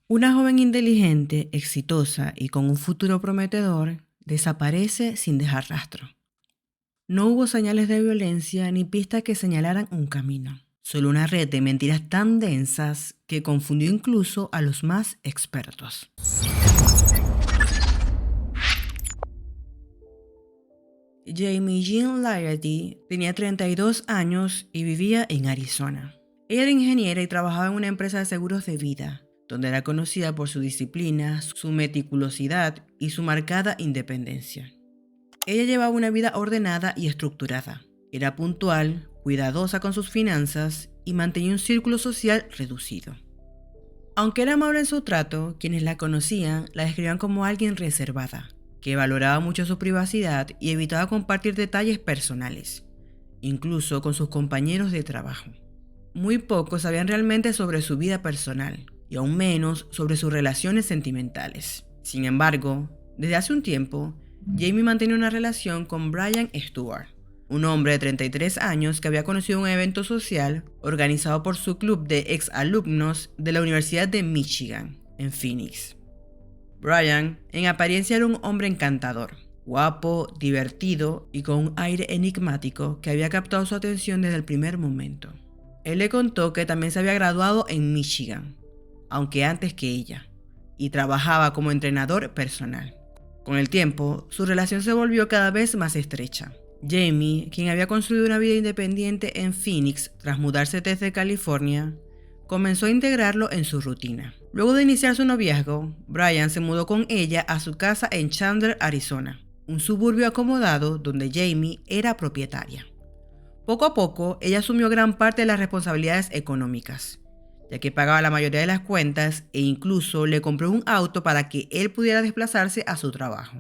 Una joven inteligente, exitosa y con un futuro prometedor desaparece sin dejar rastro. No hubo señales de violencia ni pistas que señalaran un camino. Solo una red de mentiras tan densas que confundió incluso a los más expertos. Jamie Jean Laherty tenía 32 años y vivía en Arizona. Ella era ingeniera y trabajaba en una empresa de seguros de vida, donde era conocida por su disciplina, su meticulosidad y su marcada independencia. Ella llevaba una vida ordenada y estructurada. Era puntual, cuidadosa con sus finanzas y mantenía un círculo social reducido. Aunque era amable en su trato, quienes la conocían la describían como alguien reservada, que valoraba mucho su privacidad y evitaba compartir detalles personales, incluso con sus compañeros de trabajo. Muy pocos sabían realmente sobre su vida personal, y aún menos sobre sus relaciones sentimentales. Sin embargo, desde hace un tiempo, Jamie mantenía una relación con Brian Stewart, un hombre de 33 años que había conocido en un evento social organizado por su club de exalumnos de la Universidad de Michigan, en Phoenix. Brian, en apariencia, era un hombre encantador, guapo, divertido y con un aire enigmático que había captado su atención desde el primer momento. Él le contó que también se había graduado en Michigan, aunque antes que ella, y trabajaba como entrenador personal. Con el tiempo, su relación se volvió cada vez más estrecha. Jamie, quien había construido una vida independiente en Phoenix tras mudarse desde California, comenzó a integrarlo en su rutina. Luego de iniciar su noviazgo, Brian se mudó con ella a su casa en Chandler, Arizona, un suburbio acomodado donde Jamie era propietaria. Poco a poco, ella asumió gran parte de las responsabilidades económicas, ya que pagaba la mayoría de las cuentas e incluso le compró un auto para que él pudiera desplazarse a su trabajo.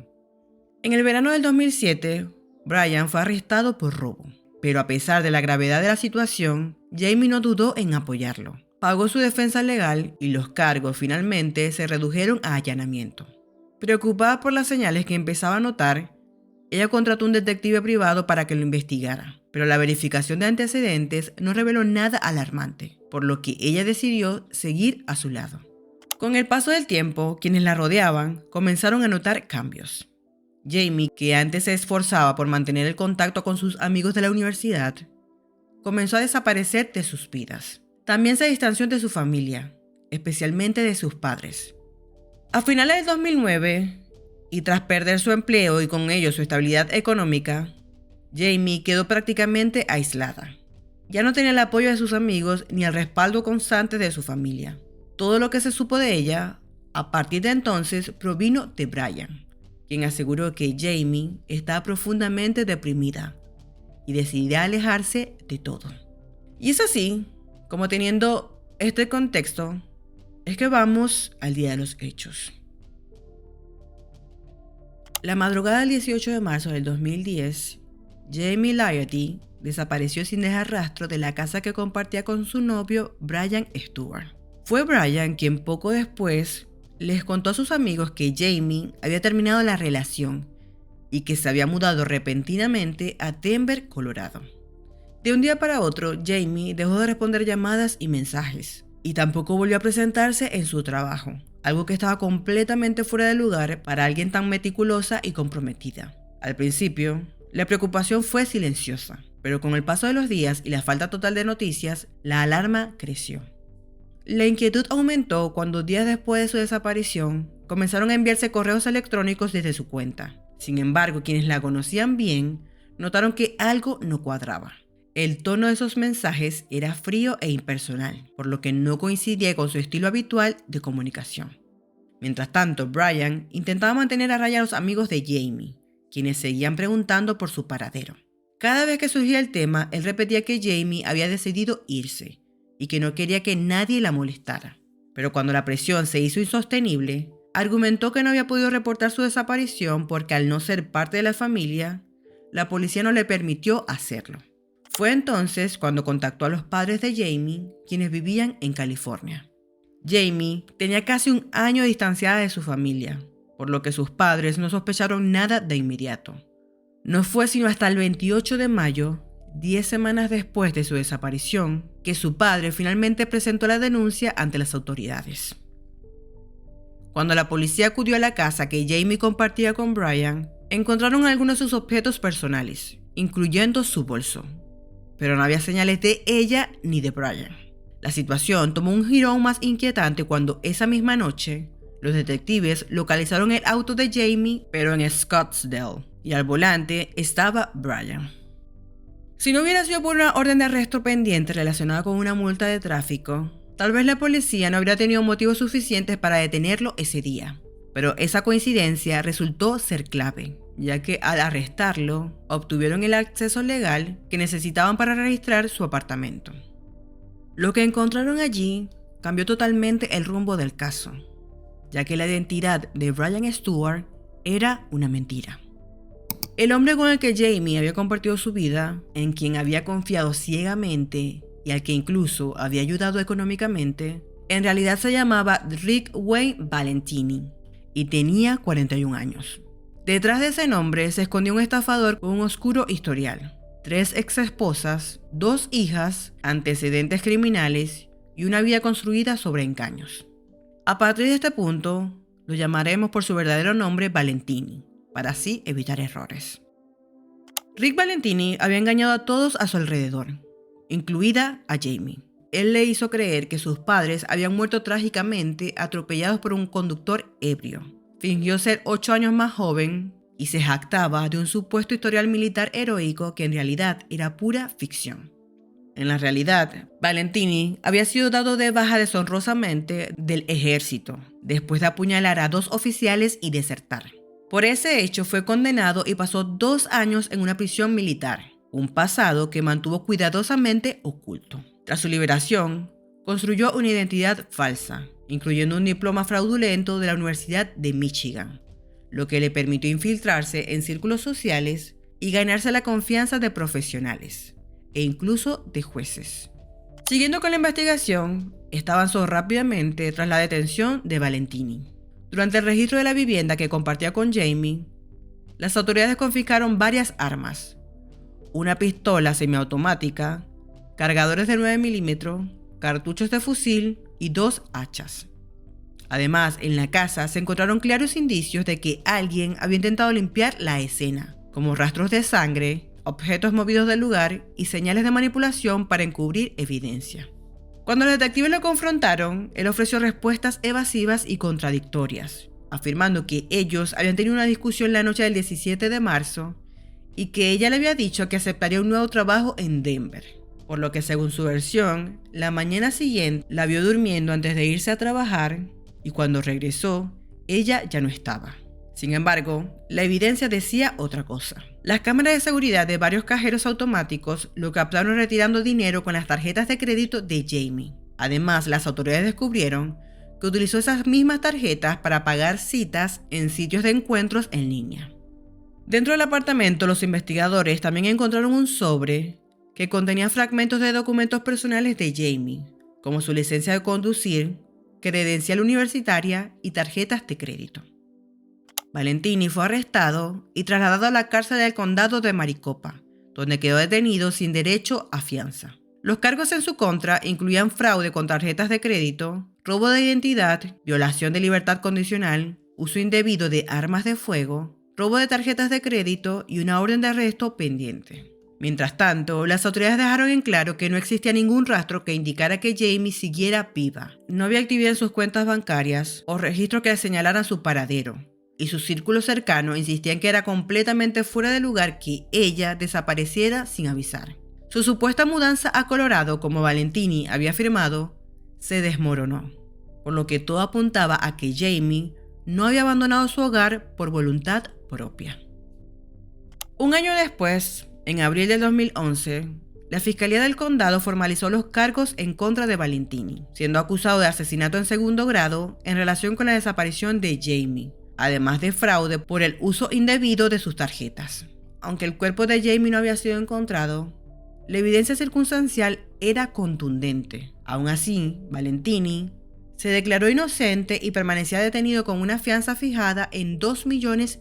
En el verano del 2007, Brian fue arrestado por robo, pero a pesar de la gravedad de la situación, Jamie no dudó en apoyarlo. Pagó su defensa legal y los cargos finalmente se redujeron a allanamiento. Preocupada por las señales que empezaba a notar, ella contrató un detective privado para que lo investigara, pero la verificación de antecedentes no reveló nada alarmante, por lo que ella decidió seguir a su lado. Con el paso del tiempo, quienes la rodeaban comenzaron a notar cambios. Jamie, que antes se esforzaba por mantener el contacto con sus amigos de la universidad, comenzó a desaparecer de sus vidas. También se distanció de su familia, especialmente de sus padres. A finales del 2009, y tras perder su empleo y con ello su estabilidad económica, Jamie quedó prácticamente aislada. Ya no tenía el apoyo de sus amigos ni el respaldo constante de su familia. Todo lo que se supo de ella, a partir de entonces, provino de Brian, quien aseguró que Jamie estaba profundamente deprimida y decidía alejarse de todo. Y es así, como teniendo este contexto, es que vamos al día de los hechos. La madrugada del 18 de marzo del 2010, Jamie Laherty desapareció sin dejar rastro de la casa que compartía con su novio Brian Stewart. Fue Brian quien poco después les contó a sus amigos que Jamie había terminado la relación y que se había mudado repentinamente a Denver, Colorado. De un día para otro, Jamie dejó de responder llamadas y mensajes, y tampoco volvió a presentarse en su trabajo, algo que estaba completamente fuera de lugar para alguien tan meticulosa y comprometida. Al principio, la preocupación fue silenciosa, pero con el paso de los días y la falta total de noticias, la alarma creció. La inquietud aumentó cuando días después de su desaparición, comenzaron a enviarse correos electrónicos desde su cuenta. Sin embargo, quienes la conocían bien, notaron que algo no cuadraba. El tono de esos mensajes era frío e impersonal, por lo que no coincidía con su estilo habitual de comunicación. Mientras tanto, Brian intentaba mantener a raya a los amigos de Jamie, quienes seguían preguntando por su paradero. Cada vez que surgía el tema, él repetía que Jamie había decidido irse y que no quería que nadie la molestara. Pero cuando la presión se hizo insostenible, argumentó que no había podido reportar su desaparición porque al no ser parte de la familia, la policía no le permitió hacerlo. Fue entonces cuando contactó a los padres de Jamie, quienes vivían en California. Jamie tenía casi un año distanciada de su familia, por lo que sus padres no sospecharon nada de inmediato. No fue sino hasta el 28 de mayo, 10 semanas después de su desaparición, que su padre finalmente presentó la denuncia ante las autoridades. Cuando la policía acudió a la casa que Jamie compartía con Brian, encontraron algunos de sus objetos personales, incluyendo su bolso. Pero no había señales de ella ni de Brian. La situación tomó un giro aún más inquietante cuando esa misma noche, los detectives localizaron el auto de Jamie, pero en Scottsdale, y al volante estaba Brian. Si no hubiera sido por una orden de arresto pendiente relacionada con una multa de tráfico, tal vez la policía no habría tenido motivos suficientes para detenerlo ese día. Pero esa coincidencia resultó ser clave, ya que al arrestarlo, obtuvieron el acceso legal que necesitaban para registrar su apartamento. Lo que encontraron allí cambió totalmente el rumbo del caso, ya que la identidad de Brian Stewart era una mentira. El hombre con el que Jamie había compartido su vida, en quien había confiado ciegamente y al que incluso había ayudado económicamente, en realidad se llamaba Rick Wayne Valentini y tenía 41 años. Detrás de ese nombre se escondió un estafador con un oscuro historial, 3 exesposas, 2 hijas, antecedentes criminales y una vida construida sobre engaños. A partir de este punto, lo llamaremos por su verdadero nombre Valentini, para así evitar errores. Rick Valentini había engañado a todos a su alrededor, incluida a Jamie. Él le hizo creer que sus padres habían muerto trágicamente atropellados por un conductor ebrio. Fingió ser 8 años más joven y se jactaba de un supuesto historial militar heroico que en realidad era pura ficción. En la realidad, Valentini había sido dado de baja deshonrosamente del ejército, después de apuñalar a 2 oficiales y desertar. Por ese hecho fue condenado y pasó 2 años en una prisión militar, un pasado que mantuvo cuidadosamente oculto. Tras su liberación, construyó una identidad falsa, incluyendo un diploma fraudulento de la Universidad de Michigan, lo que le permitió infiltrarse en círculos sociales y ganarse la confianza de profesionales e incluso de jueces. Siguiendo con la investigación, esta avanzó rápidamente tras la detención de Valentini. Durante el registro de la vivienda que compartía con Jamie, las autoridades confiscaron varias armas, una pistola semiautomática, cargadores de 9 milímetros, cartuchos de fusil y 2 hachas. Además, en la casa se encontraron claros indicios de que alguien había intentado limpiar la escena, como rastros de sangre, objetos movidos del lugar y señales de manipulación para encubrir evidencia. Cuando los detectives lo confrontaron, él ofreció respuestas evasivas y contradictorias, afirmando que ellos habían tenido una discusión la noche del 17 de marzo y que ella le había dicho que aceptaría un nuevo trabajo en Denver, por lo que según su versión, la mañana siguiente la vio durmiendo antes de irse a trabajar y cuando regresó, ella ya no estaba. Sin embargo, la evidencia decía otra cosa. Las cámaras de seguridad de varios cajeros automáticos lo captaron retirando dinero con las tarjetas de crédito de Jamie. Además, las autoridades descubrieron que utilizó esas mismas tarjetas para pagar citas en sitios de encuentros en línea. Dentro del apartamento, los investigadores también encontraron un sobre que contenía fragmentos de documentos personales de Jamie, como su licencia de conducir, credencial universitaria y tarjetas de crédito. Valentini fue arrestado y trasladado a la cárcel del condado de Maricopa, donde quedó detenido sin derecho a fianza. Los cargos en su contra incluían fraude con tarjetas de crédito, robo de identidad, violación de libertad condicional, uso indebido de armas de fuego, robo de tarjetas de crédito y una orden de arresto pendiente. Mientras tanto, las autoridades dejaron en claro que no existía ningún rastro que indicara que Jamie siguiera viva. No había actividad en sus cuentas bancarias o registros que señalaran su paradero, y su círculo cercano insistían que era completamente fuera de lugar que ella desapareciera sin avisar. Su supuesta mudanza a Colorado, como Valentini había afirmado, se desmoronó, por lo que todo apuntaba a que Jamie no había abandonado su hogar por voluntad propia. Un año después, en abril del 2011, la Fiscalía del Condado formalizó los cargos en contra de Valentini, siendo acusado de asesinato en segundo grado en relación con la desaparición de Jamie, además de fraude por el uso indebido de sus tarjetas. Aunque el cuerpo de Jamie no había sido encontrado, la evidencia circunstancial era contundente. Aún así, Valentini se declaró inocente y permanecía detenido con una fianza fijada en $2 millones.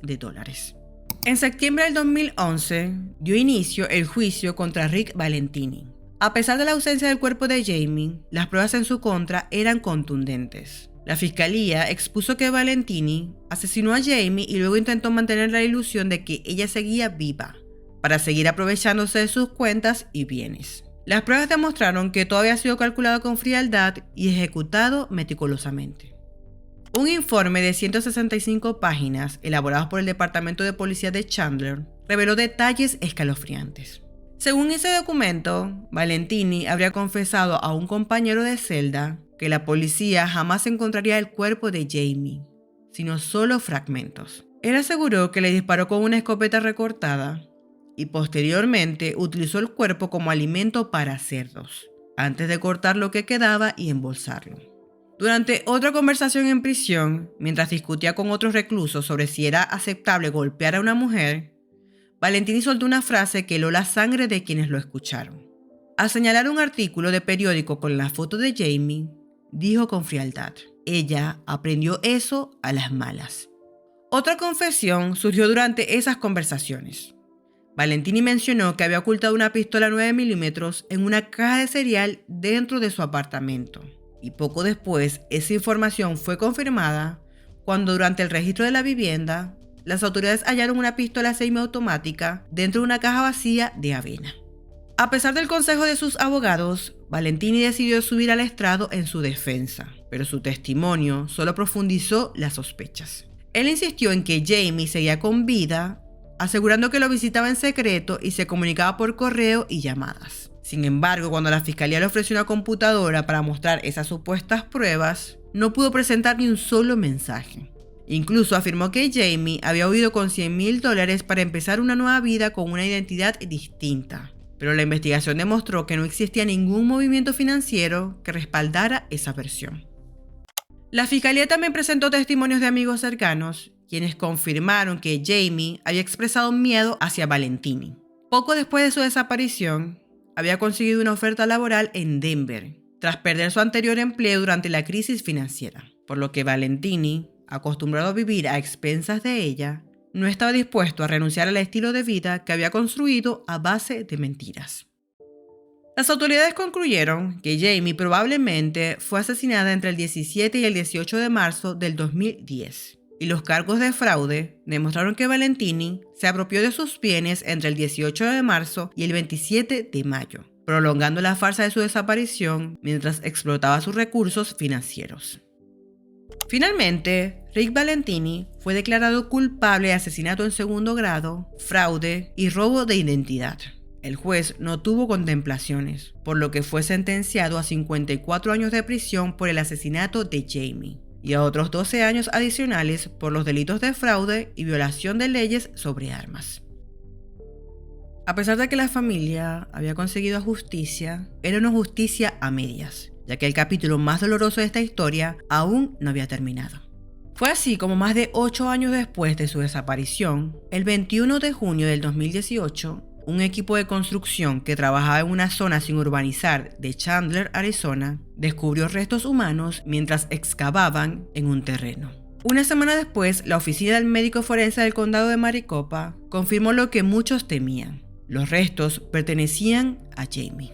En septiembre del 2011, dio inicio el juicio contra Rick Valentini. A pesar de la ausencia del cuerpo de Jamie, las pruebas en su contra eran contundentes. La fiscalía expuso que Valentini asesinó a Jamie y luego intentó mantener la ilusión de que ella seguía viva, para seguir aprovechándose de sus cuentas y bienes. Las pruebas demostraron que todo había sido calculado con frialdad y ejecutado meticulosamente. Un informe de 165 páginas, elaborado por el Departamento de Policía de Chandler, reveló detalles escalofriantes. Según ese documento, Valentini habría confesado a un compañero de celda que la policía jamás encontraría el cuerpo de Jamie, sino solo fragmentos. Él aseguró que le disparó con una escopeta recortada y posteriormente utilizó el cuerpo como alimento para cerdos, antes de cortar lo que quedaba y embolsarlo. Durante otra conversación en prisión, mientras discutía con otros reclusos sobre si era aceptable golpear a una mujer, Valentini soltó una frase que heló la sangre de quienes lo escucharon. Al señalar un artículo de periódico con la foto de Jamie, dijo con frialdad: ella aprendió eso a las malas. Otra confesión surgió durante esas conversaciones. Valentini mencionó que había ocultado una pistola 9 milímetros en una caja de cereal dentro de su apartamento. Y poco después, esa información fue confirmada cuando durante el registro de la vivienda, las autoridades hallaron una pistola semiautomática dentro de una caja vacía de avena. A pesar del consejo de sus abogados, Valentini decidió subir al estrado en su defensa, pero su testimonio solo profundizó las sospechas. Él insistió en que Jamie seguía con vida, asegurando que lo visitaba en secreto y se comunicaba por correo y llamadas. Sin embargo, cuando la fiscalía le ofreció una computadora para mostrar esas supuestas pruebas, no pudo presentar ni un solo mensaje. Incluso afirmó que Jamie había huido con $100,000 para empezar una nueva vida con una identidad distinta. Pero la investigación demostró que no existía ningún movimiento financiero que respaldara esa versión. La fiscalía también presentó testimonios de amigos cercanos, quienes confirmaron que Jamie había expresado miedo hacia Valentini. Poco después de su desaparición, había conseguido una oferta laboral en Denver, tras perder su anterior empleo durante la crisis financiera, por lo que Valentini, acostumbrado a vivir a expensas de ella, no estaba dispuesto a renunciar al estilo de vida que había construido a base de mentiras. Las autoridades concluyeron que Jamie probablemente fue asesinada entre el 17 y el 18 de marzo del 2010, y los cargos de fraude demostraron que Valentini se apropió de sus bienes entre el 18 de marzo y el 27 de mayo, prolongando la farsa de su desaparición mientras explotaba sus recursos financieros. Finalmente, Rick Valentini fue declarado culpable de asesinato en segundo grado, fraude y robo de identidad. El juez no tuvo contemplaciones, por lo que fue sentenciado a 54 años de prisión por el asesinato de Jamie y a otros 12 años adicionales por los delitos de fraude y violación de leyes sobre armas. A pesar de que la familia había conseguido justicia, era una justicia a medias, ya que el capítulo más doloroso de esta historia aún no había terminado. Fue así como más de 8 años después de su desaparición, el 21 de junio del 2018, un equipo de construcción que trabajaba en una zona sin urbanizar de Chandler, Arizona, descubrió restos humanos mientras excavaban en un terreno. Una semana después, la oficina del médico forense del condado de Maricopa confirmó lo que muchos temían: los restos pertenecían a Jamie.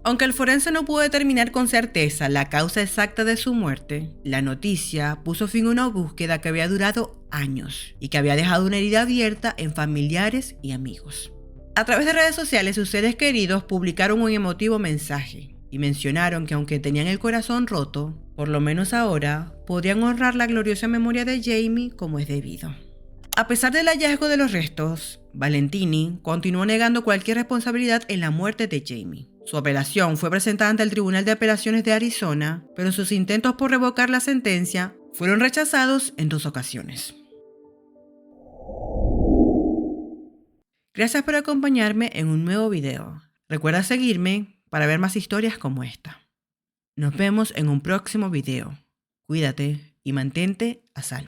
Aunque el forense no pudo determinar con certeza la causa exacta de su muerte, la noticia puso fin a una búsqueda que había durado años y que había dejado una herida abierta en familiares y amigos. A través de redes sociales, sus seres queridos publicaron un emotivo mensaje y mencionaron que aunque tenían el corazón roto, por lo menos ahora podrían honrar la gloriosa memoria de Jamie como es debido. A pesar del hallazgo de los restos, Valentini continuó negando cualquier responsabilidad en la muerte de Jamie. Su apelación fue presentada ante el Tribunal de Apelaciones de Arizona, pero sus intentos por revocar la sentencia fueron rechazados en 2 ocasiones. Gracias por acompañarme en un nuevo video. Recuerda seguirme para ver más historias como esta. Nos vemos en un próximo video. Cuídate y mantente a salvo.